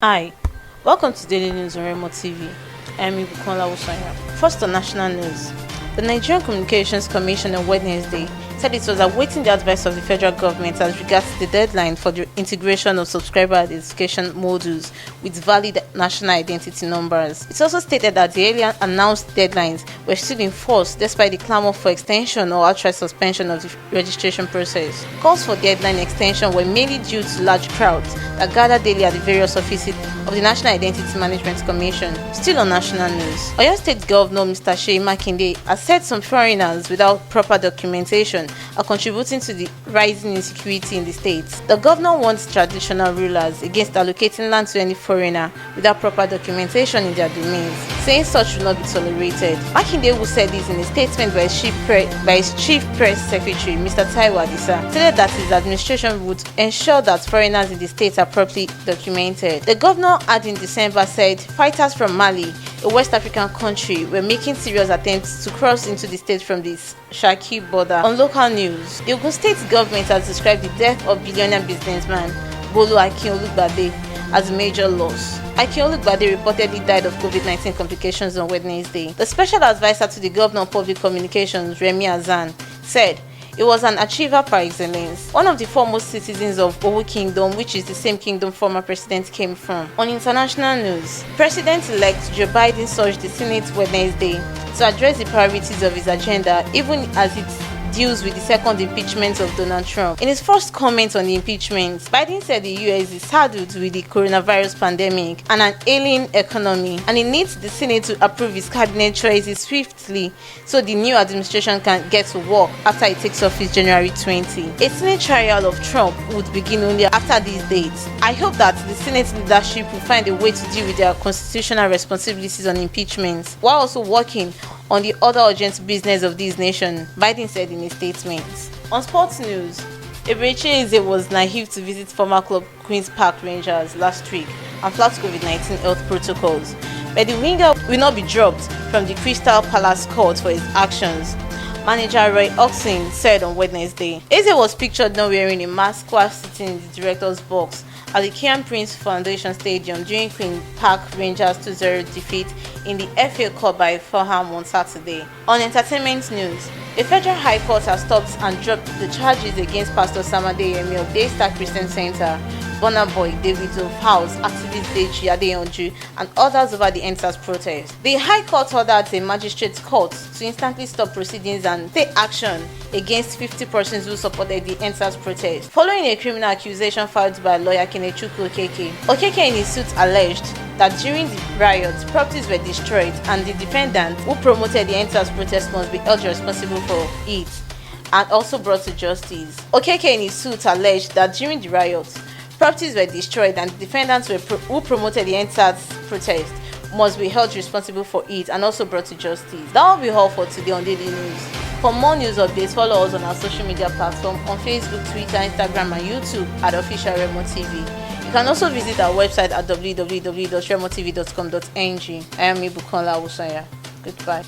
Hi, welcome to Daily News on Remote TV. I am Ibukola Usanya. First on national news. The Nigerian Communications Commission on Wednesday said it was awaiting the advice of the federal government as regards the deadline for the integration of subscriber identification modules with valid national identity numbers. It also stated that the earlier announced deadlines were still in force despite the clamor for extension or outright suspension of the registration process. Calls for deadline extension were mainly due to large crowds that gather daily at the various offices of the National Identity Management Commission. Still on national news, Oyo State Governor Mr. Seyi Makinde has said some foreigners without proper documentation are contributing to the rising insecurity in the state. The governor warns traditional rulers against allocating land to any foreigner without proper documentation in their domains, saying such will not be tolerated. Makinde, who said this in a statement by his chief press secretary, Mr. Taiwo Adisa, stated that his administration would ensure that foreigners in the state are properly documented. The governor had in December said fighters from Mali, a West African country, were making serious attempts to cross into the state from the Shaki border. On local news, the Ogun State government has described the death of billionaire businessman Bolu Akinolugbade as a major loss. Akinolugbade reportedly died of COVID-19 complications on Wednesday. The special advisor to the governor of public communications, Remi Azan, said he was an achiever par excellence, one of the foremost citizens of Owu Kingdom, which is the same kingdom former president came from. On international news, President-elect Joe Biden urged the Senate Wednesday to address the priorities of his agenda, even as it deals with the second impeachment of Donald Trump. In his first comment on the impeachment, Biden said the US is saddled with the coronavirus pandemic and an ailing economy, and he needs the Senate to approve his cabinet choices swiftly so the new administration can get to work after it takes office January 20. A Senate trial of Trump would begin only after these dates. I hope that the Senate leadership will find a way to deal with their constitutional responsibilities on impeachment while also working on the other urgent business of this nation, Biden said in a statement. On sports news, Eberechi Eze was naive to visit former club Queen's Park Rangers last week and flagged COVID-19 health protocols, but the winger will not be dropped from the Crystal Palace court for his actions, manager Roy Oxen said on Wednesday. Eze was pictured not wearing a mask while sitting in the director's box at the Kian Prince Foundation Stadium during Queen Park Rangers 2-0 defeat in the FA Cup by Fulham on Saturday. On entertainment news, a federal high court has stopped and dropped the charges against Pastor Sam Adeyemi of Daystar Christian Center, Burna Boy, Davido House, activist Deji Adeyanju, and others over the NSAS protest. The High Court ordered the magistrate court to instantly stop proceedings and take action against 50 persons who supported the NSAS protest, following a criminal accusation filed by lawyer Kenechukwu Okeke. Okeke in his suit alleged that during the riots, properties were destroyed and the defendant who promoted the NSAS protest must be held responsible for it and also brought to justice. Okeke in his suit alleged that during the riots, properties were destroyed and the defendants who promoted the NSAS protest must be held responsible for it and also brought to justice. That will be all for today on Daily News. For more news updates, follow us on our social media platform on Facebook, Twitter, Instagram, and YouTube at Officialremotv. You can also visit our website at www.remotv.com.ng. I am Ibukola Usanya. Goodbye.